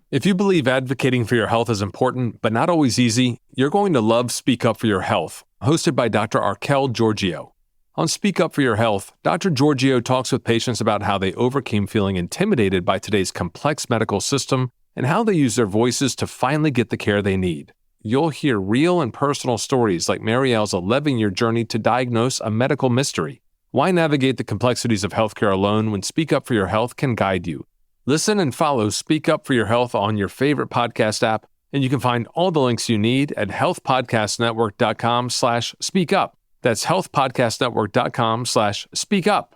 If you believe advocating for your health is important, but not always easy, you're going to love Speak Up for Your Health, hosted by Dr. Arkell Giorgio. On Speak Up for Your Health, Dr. Giorgio talks with patients about how they overcame feeling intimidated by today's complex medical system and how they use their voices to finally get the care they need. You'll hear real and personal stories like Marielle's 11-year journey to diagnose a medical mystery. Why navigate the complexities of healthcare alone when Speak Up for Your Health can guide you? Listen and follow Speak Up for Your Health on your favorite podcast app, and you can find all the links you need at healthpodcastnetwork.com/speakup. That's healthpodcastnetwork.com/speakup.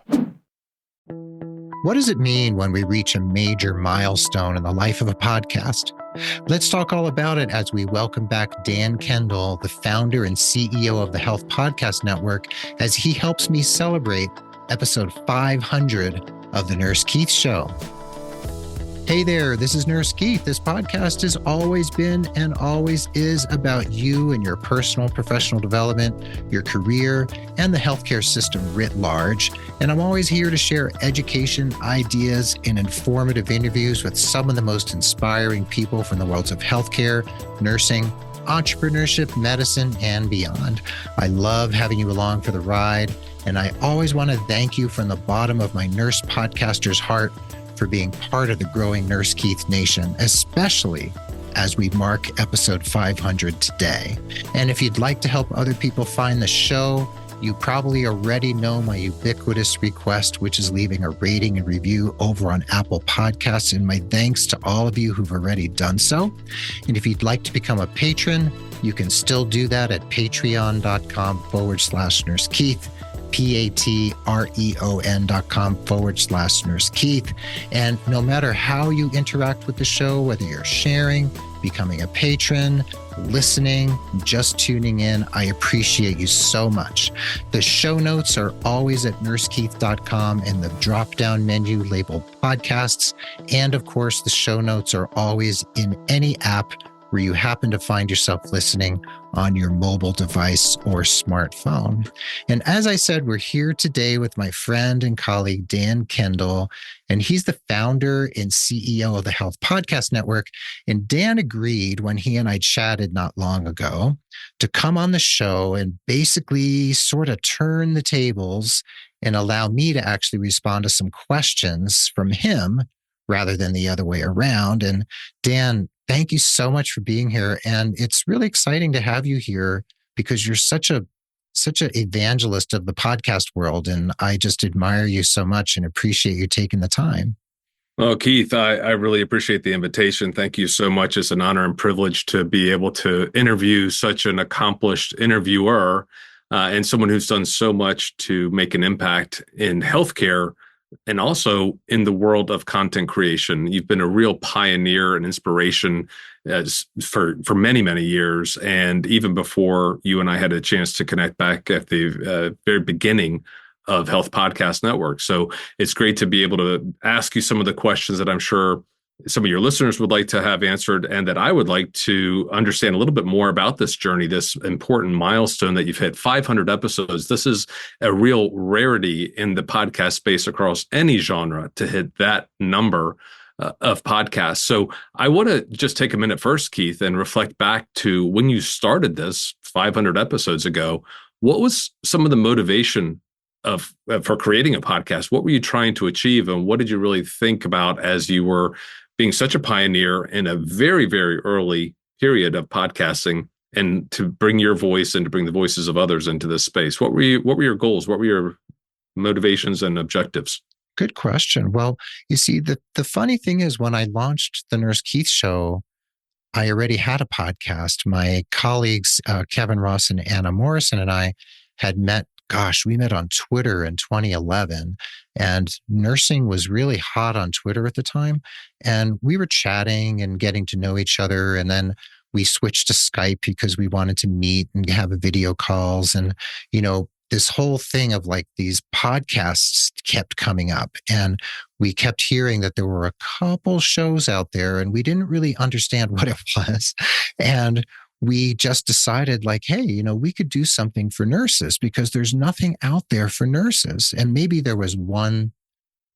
What does it mean when we reach a major milestone in the life of a podcast? Let's talk all about it as we welcome back Dan Kendall, the founder and CEO of the Health Podcast Network, as he helps me celebrate episode 500 of The Nurse Keith Show. Hey there, this is Nurse Keith. This podcast has always been and always is about you and your personal professional development, your career, and the healthcare system writ large. And I'm always here to share education, ideas, and informative interviews with some of the most inspiring people from the worlds of healthcare, nursing, entrepreneurship, medicine, and beyond. I love having you along for the ride, and I always want to thank you from the bottom of my nurse podcaster's heart for being part of the growing Nurse Keith Nation, especially as we mark episode 500 today. And if you'd like to help other people find the show, you probably already know my ubiquitous request, which is leaving a rating and review over on Apple Podcasts. And my thanks to all of you who've already done so. And if you'd like to become a patron, you can still do that at patreon.com/Nurse Keith. patreon.com/Nurse Keith. And no matter how you interact with the show, whether you're sharing, becoming a patron, listening, just tuning in, I appreciate you so much. The show notes are always at nursekeith.com in the drop-down menu labeled podcasts. And of course, the show notes are always in any app where you happen to find yourself listening on your mobile device or smartphone. And as I said, we're here today with my friend and colleague, Dan Kendall, and he's the founder and CEO of the Health Podcast Network. And Dan agreed when he and I chatted not long ago to come on the show and basically sort of turn the tables and allow me to actually respond to some questions from him rather than the other way around. And Dan, thank you so much for being here. And it's really exciting to have you here because you're such an evangelist of the podcast world. And I just admire you so much and appreciate you taking the time. Well, Keith, I really appreciate the invitation. Thank you so much. It's an honor and privilege to be able to interview such an accomplished interviewer and someone who's done so much to make an impact in healthcare and also in the world of content creation. You've been a real pioneer and inspiration for many, many years. And even before you and I had a chance to connect back at the very beginning of Health Podcast Network. So it's great to be able to ask you some of the questions that I'm sure some of your listeners would like to have answered, and that I would like to understand a little bit more about this journey, this important milestone that you've hit 500 episodes. This is a real rarity in the podcast space across any genre to hit that number of podcasts. So I want to just take a minute first, Keith, and reflect back to when you started this 500 episodes ago. What was some of the motivation for creating a podcast? What were you trying to achieve, and what did you really think about as you were being such a pioneer in a very, very early period of podcasting, and to bring your voice and to bring the voices of others into this space? What were your goals? What were your motivations and objectives? Good question. Well, you see, the funny thing is when I launched the Nurse Keith Show, I already had a podcast. My colleagues, Kevin Ross and Anna Morrison, and I had met. We met on Twitter in 2011, and nursing was really hot on Twitter at the time. And we were chatting and getting to know each other. And then we switched to Skype because we wanted to meet and have video calls. And, this whole thing of like these podcasts kept coming up, and we kept hearing that there were a couple shows out there and we didn't really understand what it was. And we just decided like, hey, we could do something for nurses because there's nothing out there for nurses. And maybe there was one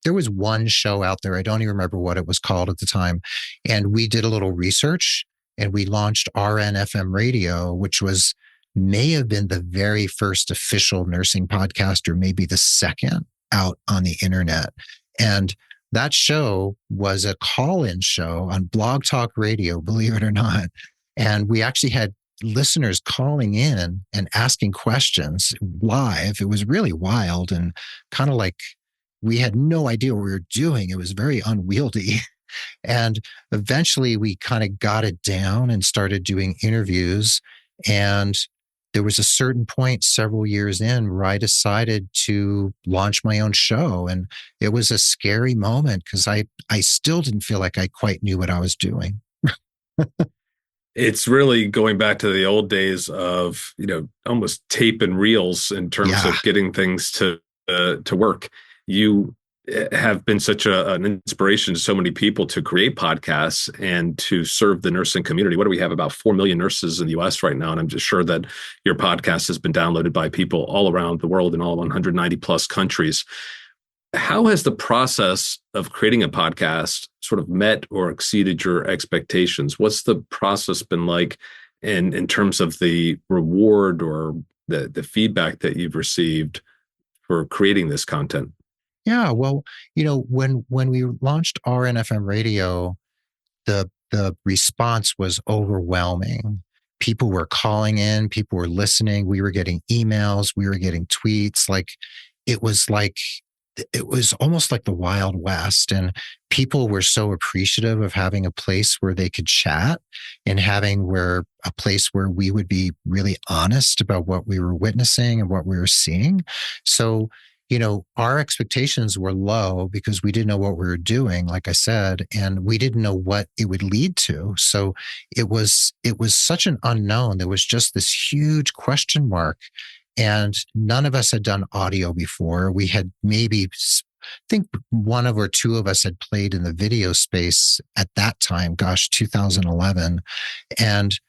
there was one show out there. I don't even remember what it was called at the time. And we did a little research and we launched RNFM Radio, which may have been the very first official nursing podcast, or maybe the second out on the internet. And that show was a call-in show on Blog Talk Radio, believe it or not. And we actually had listeners calling in and asking questions live. It was really wild and kind of like we had no idea what we were doing. It was very unwieldy. And eventually we kind of got it down and started doing interviews. And there was a certain point several years in where I decided to launch my own show. And it was a scary moment because I still didn't feel like I quite knew what I was doing. It's really going back to the old days of, almost tape and reels in terms of getting things to work. You have been such an inspiration to so many people to create podcasts and to serve the nursing community. What do we have? About 4 million nurses in the US right now. And I'm just sure that your podcast has been downloaded by people all around the world in all 190 plus countries. How has the process of creating a podcast sort of met or exceeded your expectations? What's the process been like in terms of the reward or the feedback that you've received for creating this content? Yeah, well, when we launched RNFM Radio, the response was overwhelming. People were calling in, people were listening, we were getting emails, we were getting tweets. It was almost like the Wild West, and people were so appreciative of having a place where they could chat and having a place where we would be really honest about what we were witnessing and what we were seeing. So, our expectations were low because we didn't know what we were doing, like I said, and we didn't know what it would lead to. So it was such an unknown. There was just this huge question mark. And none of us had done audio before. We had I think one or two of us had played in the video space at that time, 2011. And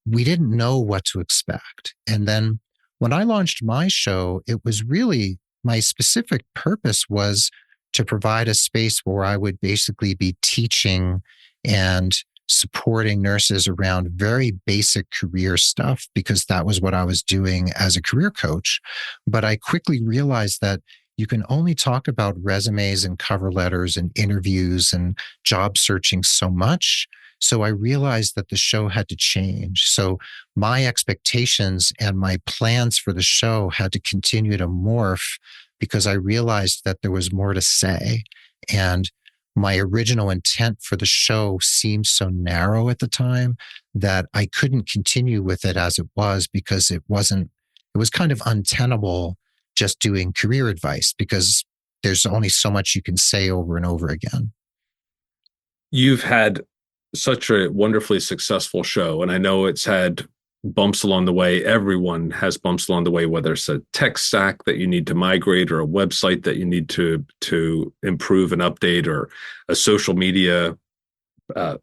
we didn't know what to expect. And then when I launched my show, it was really, my specific purpose was to provide a space where I would basically be teaching and supporting nurses around very basic career stuff, because that was what I was doing as a career coach. But I quickly realized that you can only talk about resumes and cover letters and interviews and job searching so much. So I realized that the show had to change. So my expectations and my plans for the show had to continue to morph because I realized that there was more to say. And my original intent for the show seemed so narrow at the time that I couldn't continue with it as it was, because it was kind of untenable just doing career advice, because there's only so much you can say over and over again. You've had such a wonderfully successful show, and I know it's had bumps along the way. Everyone has bumps along the way, whether it's a tech stack that you need to migrate or a website that you need to improve and update, or a social media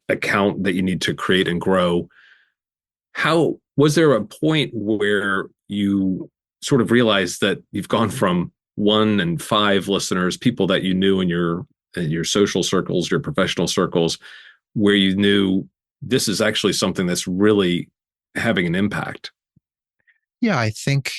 account that you need to create and grow. How was there a point where you sort of realized that you've gone from 1 and 5 listeners, people that you knew in your social circles, your professional circles, where you knew this is actually something that's really having an impact? Yeah, I think,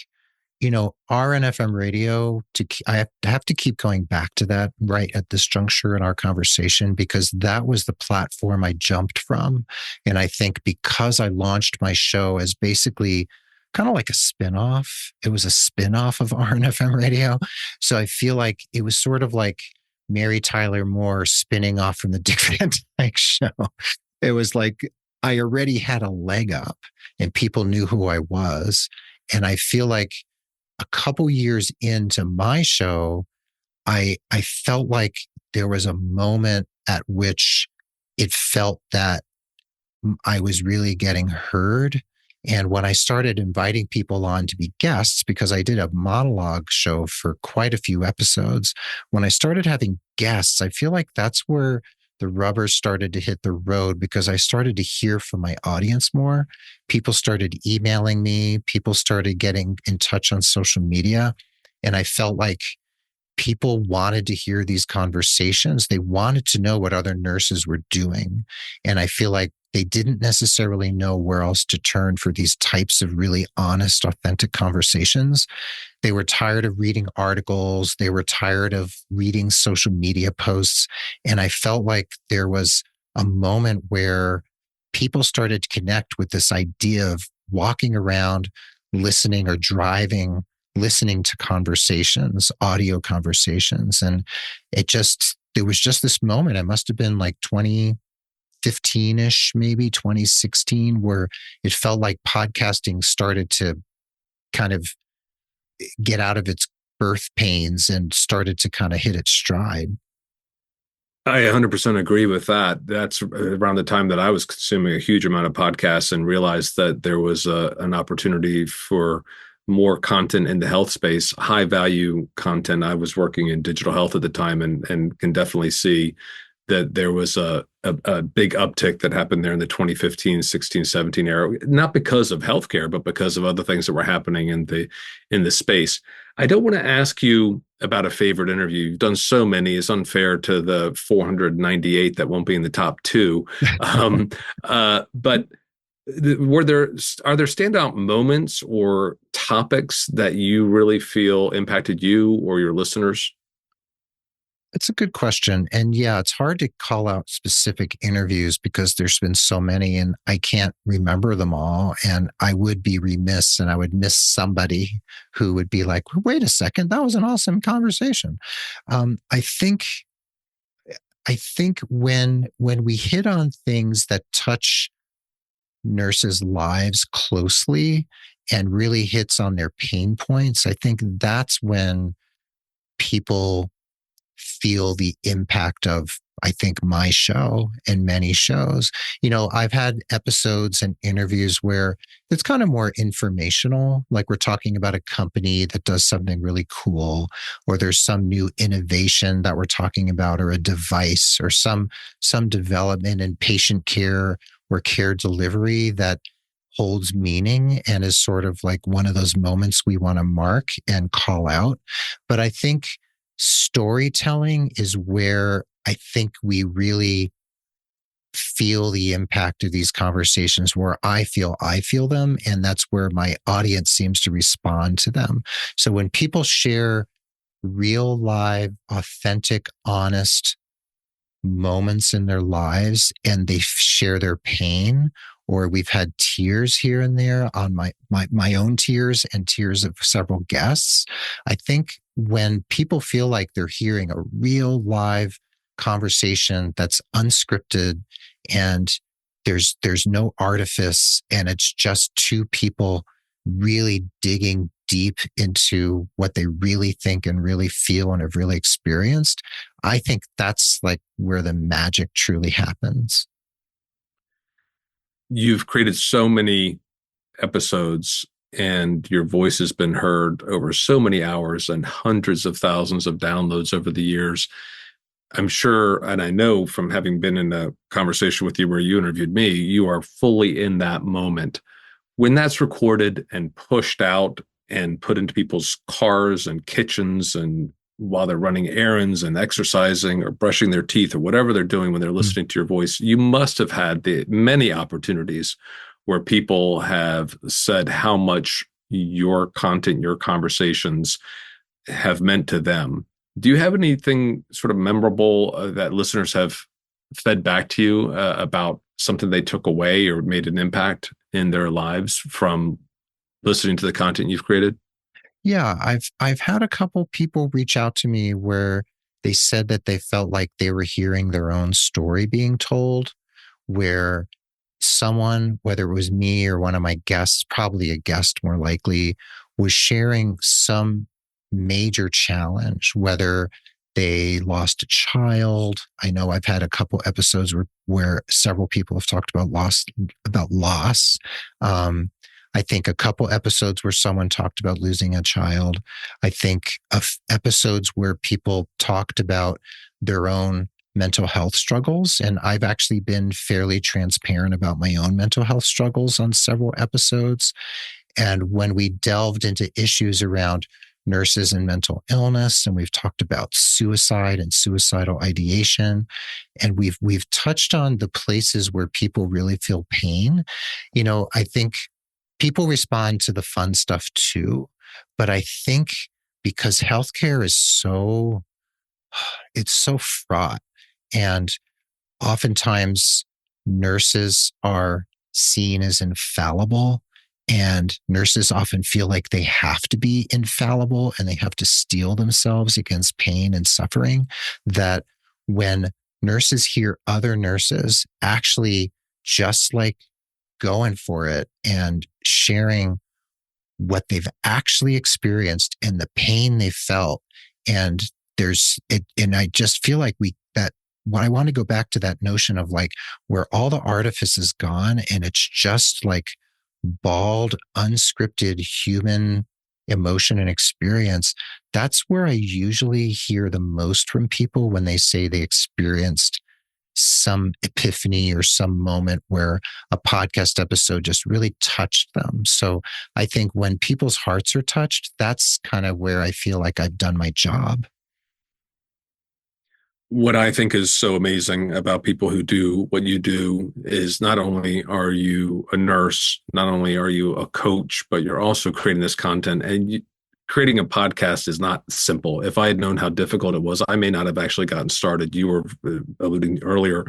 RNFM Radio, I have to keep going back to that right at this juncture in our conversation, because that was the platform I jumped from. And I think because I launched my show as basically kind of like a spinoff, it was a spinoff of RNFM Radio. So I feel like it was sort of like Mary Tyler Moore spinning off from the Dick Van Dyke Show. It was like I already had a leg up and people knew who I was. And I feel like a couple years into my show, I felt like there was a moment at which it felt that I was really getting heard. And when I started inviting people on to be guests, because I did a monologue show for quite a few episodes, when I started having guests, I feel like that's where the rubber started to hit the road, because I started to hear from my audience more. People started emailing me. People started getting in touch on social media. And I felt like people wanted to hear these conversations. They wanted to know what other nurses were doing. And I feel like they didn't necessarily know where else to turn for these types of really honest, authentic conversations. They were tired of reading articles. They were tired of reading social media posts. And I felt like there was a moment where people started to connect with this idea of walking around, listening or driving, listening to conversations, audio conversations. And there was just this moment. It must have been like 2015-ish, maybe 2016, where it felt like podcasting started to kind of get out of its birth pains and started to kind of hit its stride. I 100% agree with that. That's around the time that I was consuming a huge amount of podcasts and realized that there was an opportunity for more content in the health space, high value content. I was working in digital health at the time and can definitely see that there was a big uptick that happened there in the 2015, 16, 17 era, not because of healthcare, but because of other things that were happening in the space. I don't want to ask you about a favorite interview. You've done so many. It's unfair to the 498 that won't be in the top two. But are there standout moments or topics that you really feel impacted you or your listeners? It's a good question. And yeah, it's hard to call out specific interviews because there's been so many and I can't remember them all. And I would be remiss and I would miss somebody who would be like, wait a second, that was an awesome conversation. I think when we hit on things that touch nurses' lives closely and really hits on their pain points, I think that's when people feel the impact of, I think, my show and many shows. I've had episodes and interviews where it's kind of more informational, like we're talking about a company that does something really cool, or there's some new innovation that we're talking about, or a device, or some development in patient care or care delivery that holds meaning and is sort of like one of those moments we want to mark and call out. But I think storytelling is where I think we really feel the impact of these conversations, where I feel them. And that's where my audience seems to respond to them. So when people share real, live, authentic, honest moments in their lives and they share their pain, or we've had tears here and there on my own tears and tears of several guests. I think when people feel like they're hearing a real live conversation that's unscripted and there's no artifice and it's just two people really digging deep into what they really think and really feel and have really experienced, I think that's like where the magic truly happens. You've created so many episodes and your voice has been heard over so many hours and hundreds of thousands of downloads over the years. I'm sure, and I know from having been in a conversation with you where you interviewed me, you are fully in that moment. When that's recorded and pushed out and put into people's cars and kitchens and while they're running errands and exercising or brushing their teeth or whatever they're doing when they're listening to your voice, you must have had the many opportunities where people have said how much your content, your conversations have meant to them. Do you have anything sort of memorable that listeners have fed back to you about something they took away or made an impact in their lives from listening to the content you've created? Yeah, I've had a couple people reach out to me where they said that they felt like they were hearing their own story being told, where someone, whether it was me or one of my guests, probably a guest more likely, was sharing some major challenge, whether they lost a child. I know I've had a couple episodes where several people have talked about loss. I think a couple episodes where someone talked about losing a child. I think of episodes where people talked about their own mental health struggles. And I've actually been fairly transparent about my own mental health struggles on several episodes. And when we delved into issues around nurses and mental illness, and we've talked about suicide and suicidal ideation, and we've touched on the places where people really feel pain. I think people respond to the fun stuff too, but I think because healthcare is it's so fraught, and oftentimes nurses are seen as infallible, and nurses often feel like they have to be infallible and they have to steel themselves against pain and suffering, that when nurses hear other nurses actually just like going for it and sharing what they've actually experienced and the pain they felt, and I just feel like what I want to go back to that notion of like where all the artifice is gone and it's just like bald, unscripted human emotion and experience. That's where I usually hear the most from people when they say they experienced some epiphany or some moment where a podcast episode just really touched them. So I think when people's hearts are touched, that's kind of where I feel like I've done my job. What I think is so amazing about people who do what you do is not only are you a nurse, not only are you a coach, but you're also creating this content. And creating a podcast is not simple. If I had known how difficult it was, I may not have actually gotten started. You were alluding earlier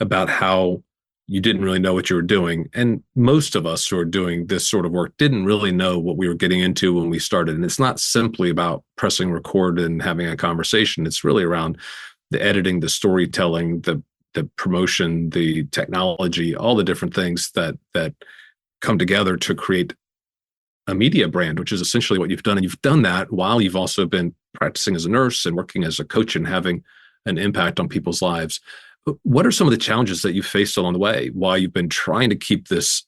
about how you didn't really know what you were doing. And most of us who are doing this sort of work didn't really know what we were getting into when we started. And it's not simply about pressing record and having a conversation. It's really around the editing, the storytelling, the promotion, the technology, all the different things that come together to create a media brand, which is essentially what you've done. And you've done that while you've also been practicing as a nurse and working as a coach and having an impact on people's lives. What are some of the challenges that you faced along the way while you've been trying to keep this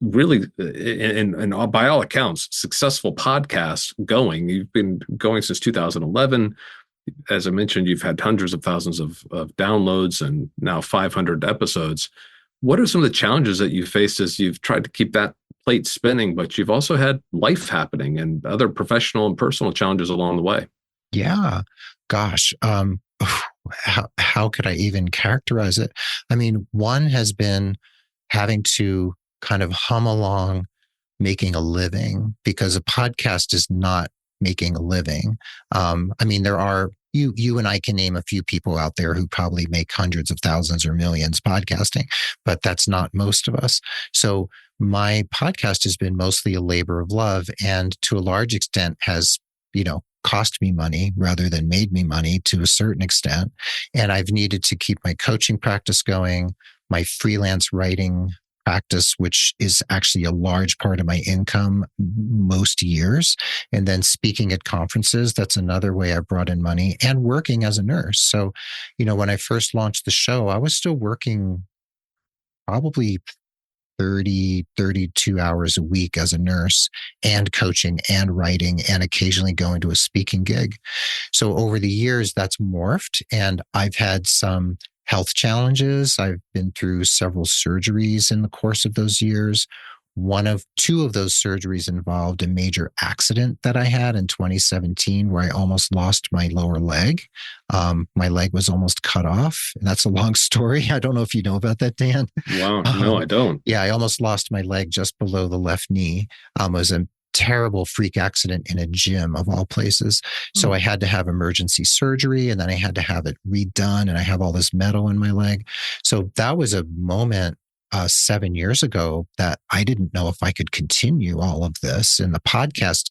really, and by all accounts, successful podcast going? You've been going since 2011. As I mentioned, you've had hundreds of thousands of downloads and now 500 episodes. What are some of the challenges that you faced as you've tried to keep that plate spinning, but you've also had life happening and other professional and personal challenges along the way? Yeah, gosh. How could I even characterize it? I mean, one has been having to kind of hum along making a living, because a podcast is not making a living. I mean, there are you and I can name a few people out there who probably make hundreds of thousands or millions podcasting, but that's not most of us. So my podcast has been mostly a labor of love, and to a large extent has, cost me money rather than made me money to a certain extent. And I've needed to keep my coaching practice going, my freelance writing practice, which is actually a large part of my income most years. And then speaking at conferences, that's another way I brought in money, and working as a nurse. So, when I first launched the show, I was still working probably 32 hours a week as a nurse, and coaching and writing and occasionally going to a speaking gig. So over the years, that's morphed, and I've had some health challenges. I've been through several surgeries in the course of those years. Two of those surgeries involved a major accident that I had in 2017 where I almost lost my lower leg. My leg was almost cut off. And that's a long story. I don't know if you know about that, Dan. Wow. No, I don't. Yeah, I almost lost my leg just below the left knee. It was a terrible freak accident in a gym of all places. So I had to have emergency surgery, and then I had to have it redone, and I have all this metal in my leg. So that was a moment 7 years ago that I didn't know if I could continue all of this. And the podcast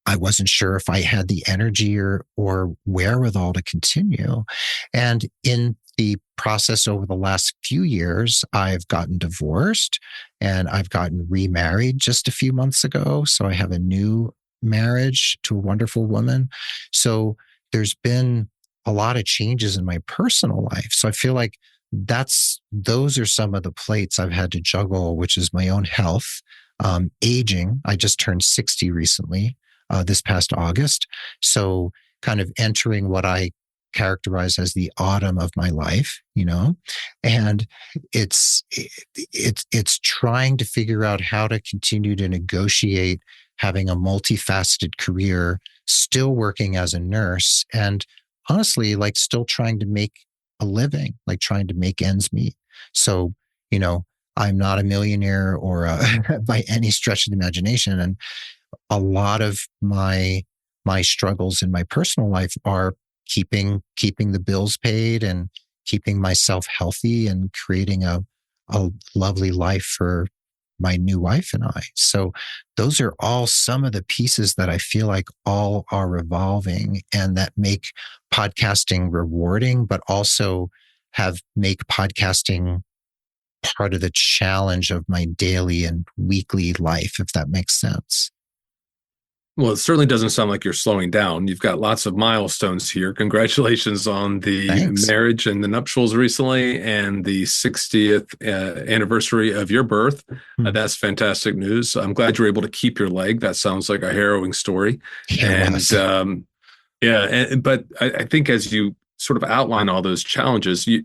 I wasn't sure if I had the energy or wherewithal to continue. And in the process over the last few years, I've gotten divorced and I've gotten remarried just a few months ago. So I have a new marriage to a wonderful woman. So there's been a lot of changes in my personal life. So I feel like those are some of the plates I've had to juggle, which is my own health, aging. I just turned 60 recently, this past August. So kind of entering what I characterize as the autumn of my life, and it's trying to figure out how to continue to negotiate having a multifaceted career, still working as a nurse, and honestly, like still trying to make a living, like trying to make ends meet. So, you know, I'm not a millionaire or by any stretch of the imagination. And a lot of my struggles in my personal life are keeping the bills paid and keeping myself healthy and creating a lovely life for my new wife and I. So those are all some of the pieces that I feel like all are revolving and that make podcasting rewarding, but also make podcasting part of the challenge of my daily and weekly life, if that makes sense. Well, it certainly doesn't sound like you're slowing down. You've got lots of milestones here. Congratulations on the Thanks. marriage and the nuptials recently and the 60th anniversary of your birth. That's fantastic news. I'm glad you're able to keep your leg. That sounds like a harrowing story. But I think as you sort of outline all those challenges, you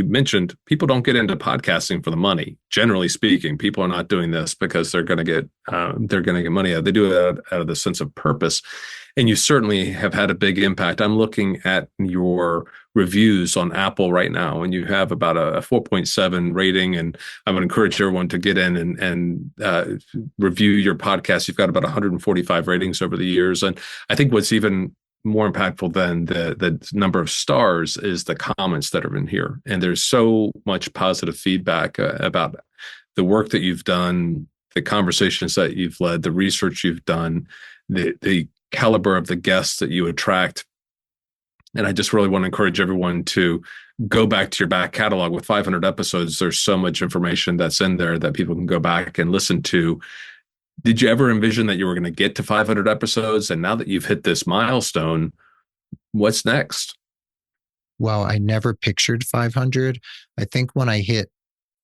mentioned people don't get into podcasting for the money. Generally speaking, people are not doing this because they're going to get money out. They do it out of the sense of purpose. And you certainly have had a big impact. I'm looking at your reviews on Apple right now, and you have about a 4.7 rating. And I would encourage everyone to get in and review your podcast. You've got about 145 ratings over the years. And I think what's even more impactful than the number of stars is the comments that are in here. And there's so much positive feedback about the work that you've done, the conversations that you've led, the research you've done, the caliber of the guests that you attract. And I just really want to encourage everyone to go back to your back catalog. With 500 episodes, there's so much information that's in there that people can go back and listen to. Did you ever envision that you were going to get to 500 episodes? And now that you've hit this milestone, what's next? Well, I never pictured 500. I think when I hit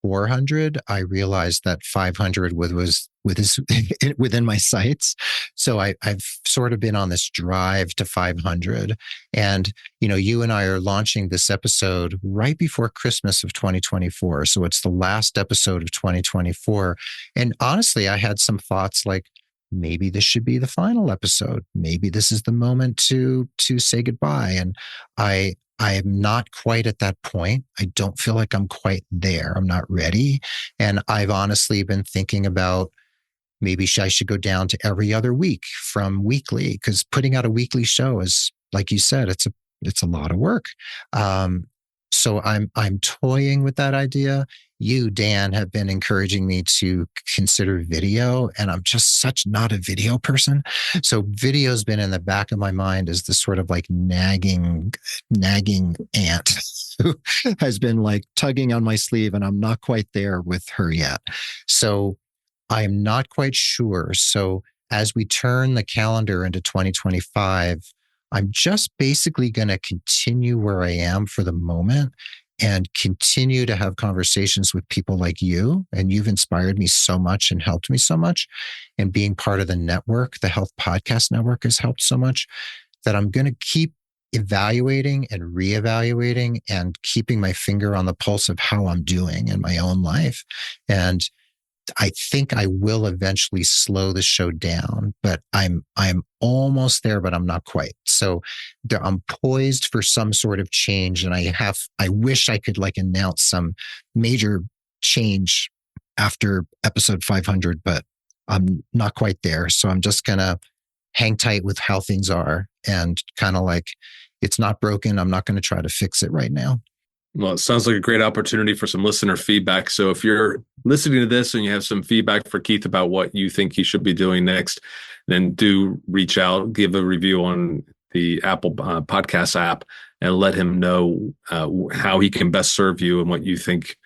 400, I realized that 500 was within my sights. So I've sort of been on this drive to 500. And, you and I are launching this episode right before Christmas of 2024. So it's the last episode of 2024. And honestly, I had some thoughts like, maybe this should be the final episode. Maybe this is the moment to say goodbye. And I am not quite at that point. I don't feel like I'm quite there. I'm not ready. And I've honestly been thinking about maybe I should go down to every other week from weekly, because putting out a weekly show is, like you said, it's a lot of work. So I'm toying with that idea. You, Dan, have been encouraging me to consider video, and I'm just such not a video person. So video's been in the back of my mind as this sort of like nagging aunt who has been like tugging on my sleeve, and I'm not quite there with her yet. So I'm not quite sure. So as we turn the calendar into 2025, I'm just basically going to continue where I am for the moment and continue to have conversations with people like you. And you've inspired me so much and helped me so much. And being part of the network, the Health Podcast Network, has helped so much that I'm going to keep evaluating and reevaluating and keeping my finger on the pulse of how I'm doing in my own life. And I think I will eventually slow the show down, but I'm almost there, but I'm not quite. So I'm poised for some sort of change. And I wish I could like announce some major change after episode 500, but I'm not quite there. So I'm just going to hang tight with how things are and kind of like, it's not broken. I'm not going to try to fix it right now. Well, it sounds like a great opportunity for some listener feedback. So if you're listening to this and you have some feedback for Keith about what you think he should be doing next, then do reach out, give a review on the Apple Podcast app, and let him know how he can best serve you and what you think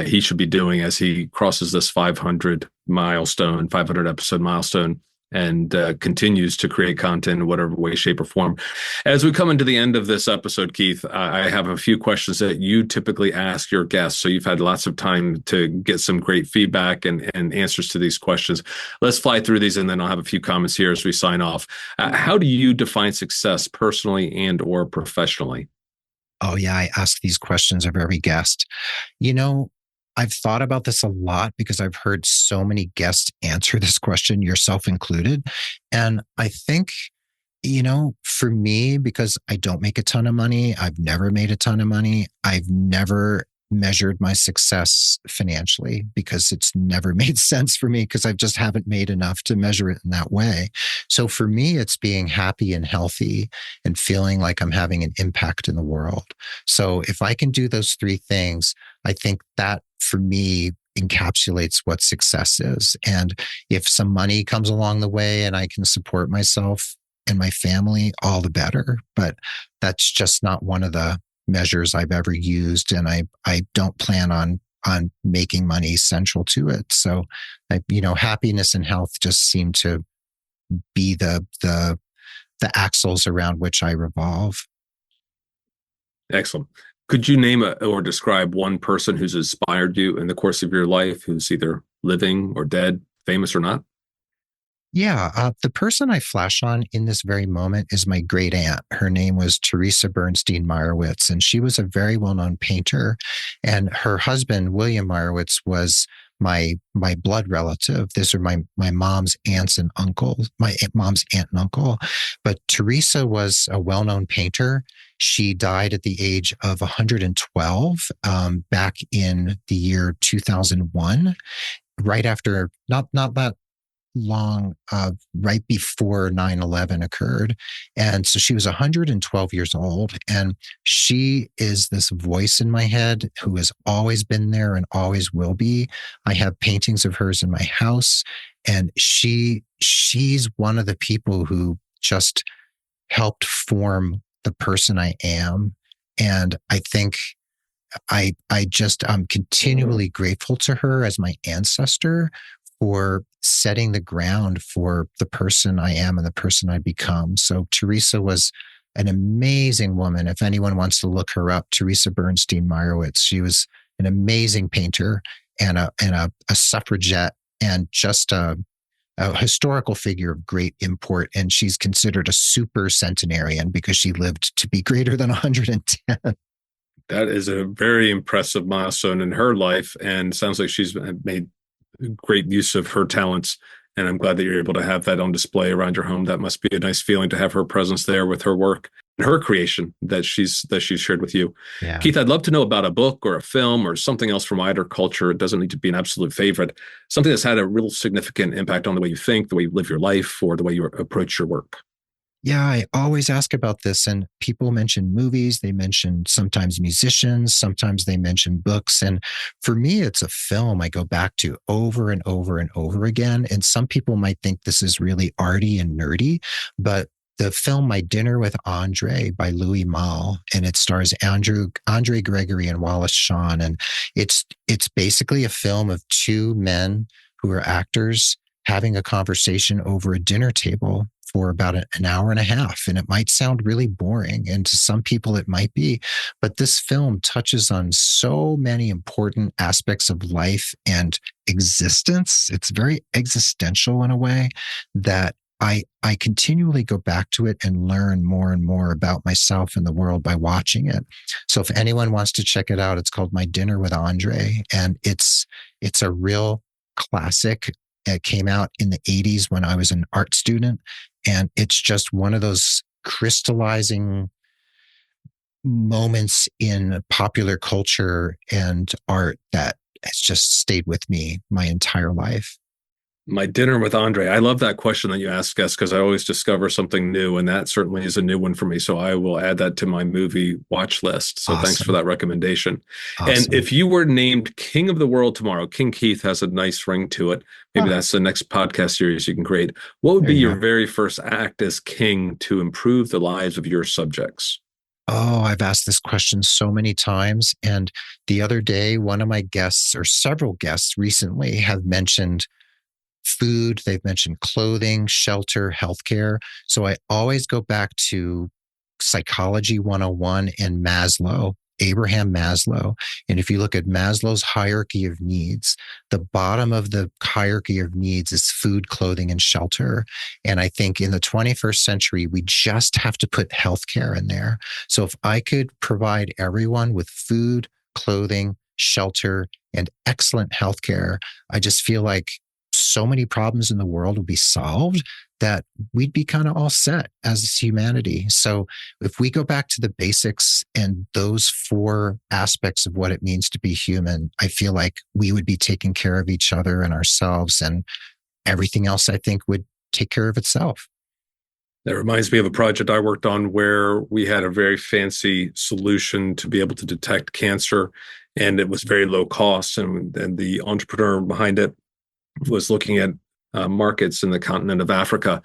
he should be doing as he crosses this 500 episode milestone, and continues to create content in whatever way, shape, or form. As we come into the end of this episode, Keith, I have a few questions that you typically ask your guests. So you've had lots of time to get some great feedback and answers to these questions. Let's fly through these, and then I'll have a few comments here as we sign off. How do you define success personally and or professionally? Oh, yeah. I ask these questions of every guest. I've thought about this a lot because I've heard so many guests answer this question, yourself included. And I think, for me, because I don't make a ton of money, I've never made a ton of money. I've never measured my success financially because it's never made sense for me because I just haven't made enough to measure it in that way. So for me, it's being happy and healthy and feeling like I'm having an impact in the world. So if I can do those three things, I think that for me encapsulates what success is. And if some money comes along the way and I can support myself and my family, all the better. But that's just not one of the measures I've ever used. And I don't plan on making money central to it. So happiness and health just seem to be the axles around which I revolve. Excellent. Could you name or describe one person who's inspired you in the course of your life, who's either living or dead, famous or not? Yeah, the person I flash on in this very moment is my great aunt. Her name was Teresa Bernstein Meyerowitz, and she was a very well-known painter. And her husband, William Meyerowitz, was my blood relative. These are my mom's aunts and uncles, my mom's aunt and uncle. But Teresa was a well-known painter. She died at the age of 112 back in the year 2001, right after, not that long, right before 9/11 occurred. And so she was 112 years old. And she is this voice in my head who has always been there and always will be. I have paintings of hers in my house. And she's one of the people who just helped form the person I am. And I think I'm continually grateful to her as my ancestor for setting the ground for the person I am and the person I become. So Teresa was an amazing woman. If anyone wants to look her up, Teresa Bernstein Meyerowitz, she was an amazing painter and a suffragette and just a historical figure of great import. And she's considered a super centenarian because she lived to be greater than 110. That is a very impressive milestone in her life, and sounds like she's made great use of her talents. And I'm glad that you're able to have that on display around your home. That must be a nice feeling to have her presence there with her work and her creation that she's shared with you. Yeah. Keith, I'd love to know about a book or a film or something else from either culture. It doesn't need to be an absolute favorite. Something that's had a real significant impact on the way you think, the way you live your life, or the way you approach your work. Yeah, I always ask about this, and people mention movies. They mention sometimes musicians, sometimes they mention books. And for me, it's a film I go back to over and over and over again. And some people might think this is really arty and nerdy, but the film My Dinner with Andre by Louis Malle, and it stars Andre Gregory and Wallace Shawn. And it's basically a film of two men who are actors having a conversation over a dinner table for about an hour and a half. And it might sound really boring, and to some people it might be, but this film touches on so many important aspects of life and existence. It's very existential in a way that I continually go back to it and learn more and more about myself and the world by watching it. So if anyone wants to check it out, it's called My Dinner with Andre, and it's a real classic. It came out in the 80s when I was an art student. And it's just one of those crystallizing moments in popular culture and art that has just stayed with me my entire life. My Dinner with Andre. I love that question that you ask us because I always discover something new, and that certainly is a new one for me. So I will add that to my movie watch list. So Thanks for that recommendation. Awesome. And if you were named King of the World tomorrow, King Keith has a nice ring to it. Maybe that's the next podcast series you can create. What would be your very first act as king to improve the lives of your subjects? Oh, I've asked this question so many times. And the other day, one of my guests, or several guests recently, have mentioned food, they've mentioned clothing, shelter, healthcare. So I always go back to Psychology 101 and Maslow, Abraham Maslow. And if you look at Maslow's hierarchy of needs, the bottom of the hierarchy of needs is food, clothing, and shelter. And I think in the 21st century, we just have to put healthcare in there. So if I could provide everyone with food, clothing, shelter, and excellent healthcare, I just feel like so many problems in the world will be solved that we'd be kind of all set as humanity. So if we go back to the basics and those 4 aspects of what it means to be human, I feel like we would be taking care of each other and ourselves, and everything else I think would take care of itself. That reminds me of a project I worked on where we had a very fancy solution to be able to detect cancer, and it was very low cost. And the entrepreneur behind it was looking at markets in the continent of Africa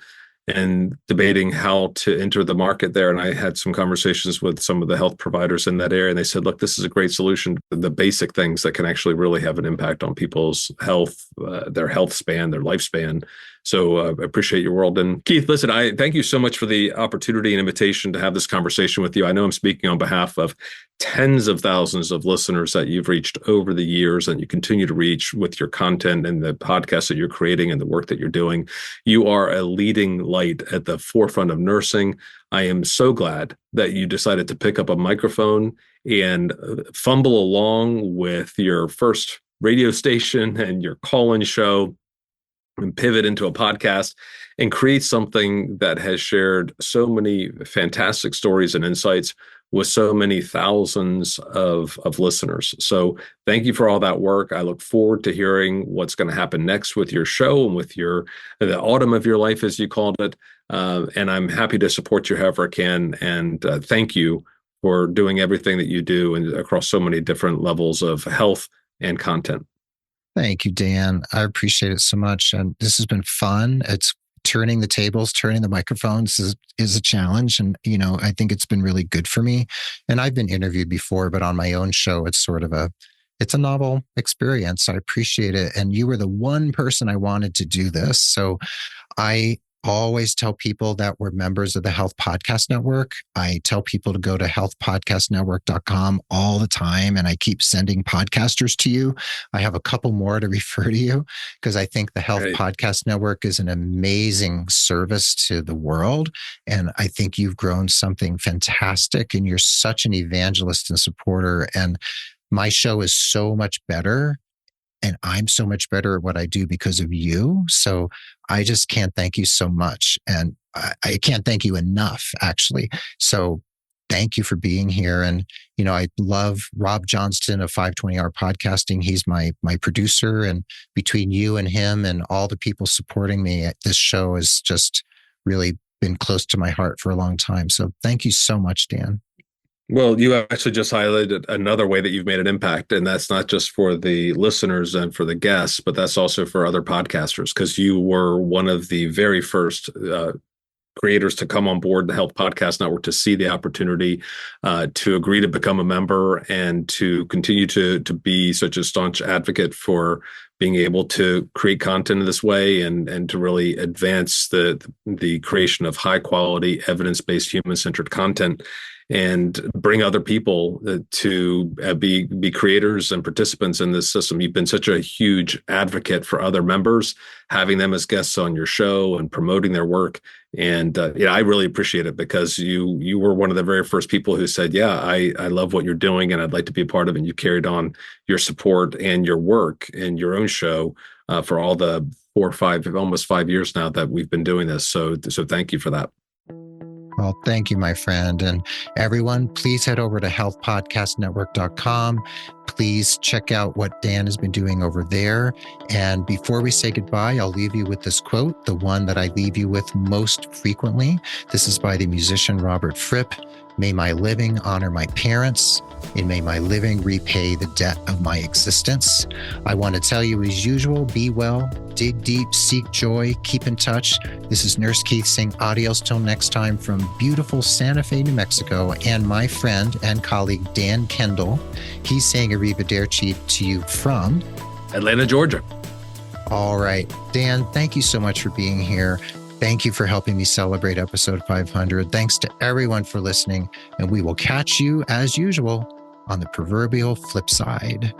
and debating how to enter the market there. And I had some conversations with some of the health providers in that area, and they said, look, this is a great solution. The basic things that can actually really have an impact on people's health, their health span, their lifespan. So I appreciate your world. And Keith, listen, I thank you so much for the opportunity and invitation to have this conversation with you. I know I'm speaking on behalf of tens of thousands of listeners that you've reached over the years, and you continue to reach with your content and the podcasts that you're creating and the work that you're doing. You are a leading light at the forefront of nursing. I am so glad that you decided to pick up a microphone and fumble along with your first radio station and your call-in show and pivot into a podcast and create something that has shared so many fantastic stories and insights with so many thousands of listeners. So thank you for all that work. I look forward to hearing what's going to happen next with your show and with the autumn of your life, as you called it. And I'm happy to support you however I can. And thank you for doing everything that you do and across so many different levels of health and content. Thank you, Dan. I appreciate it so much. And this has been fun. It's turning the tables, turning the microphones is a challenge. And, I think it's been really good for me. And I've been interviewed before, but on my own show, it's a novel experience. I appreciate it. And you were the one person I wanted to do this. So I always tell people that we're members of the Health Podcast Network. I tell people to go to healthpodcastnetwork.com all the time. And I keep sending podcasters to you. I have a couple more to refer to you because I think the Health Podcast Network is an amazing service to the world. And I think you've grown something fantastic and you're such an evangelist and supporter. And my show is so much better. And I'm so much better at what I do because of you. So I just can't thank you so much. And I can't thank you enough, actually. So thank you for being here. And, I love Rob Johnston of 520 Hour Podcasting. He's my producer. And between you and him and all the people supporting me, this show has just really been close to my heart for a long time. So thank you so much, Dan. Well, you actually just highlighted another way that you've made an impact, and that's not just for the listeners and for the guests, but that's also for other podcasters, because you were one of the very first creators to come on board the Health Podcast Network, to see the opportunity, to agree to become a member, and to continue to be such a staunch advocate for being able to create content in this way and to really advance the creation of high quality, evidence-based, human-centered content, and bring other people to be creators and participants in this system. You've been such a huge advocate for other members, having them as guests on your show and promoting their work. And I really appreciate it, because you were one of the very first people who said, I love what you're doing and I'd like to be a part of it. And you carried on your support and your work and your own show for all the 4 or 5, almost 5 years now that we've been doing this. So thank you for that. Well, thank you, my friend. And everyone, please head over to healthpodcastnetwork.com. Please check out what Dan has been doing over there. And before we say goodbye, I'll leave you with this quote, the one that I leave you with most frequently. This is by the musician Robert Fripp. May my living honor my parents, and may my living repay the debt of my existence. I want to tell you, as usual, be well, dig deep, seek joy, keep in touch. This is Nurse Keith saying adios till next time from beautiful Santa Fe, New Mexico, and my friend and colleague, Dan Kendall. He's saying arrivederci to you from Atlanta, Georgia. All right. Dan, thank you so much for being here. Thank you for helping me celebrate episode 500. Thanks to everyone for listening, and we will catch you as usual on the proverbial flip side.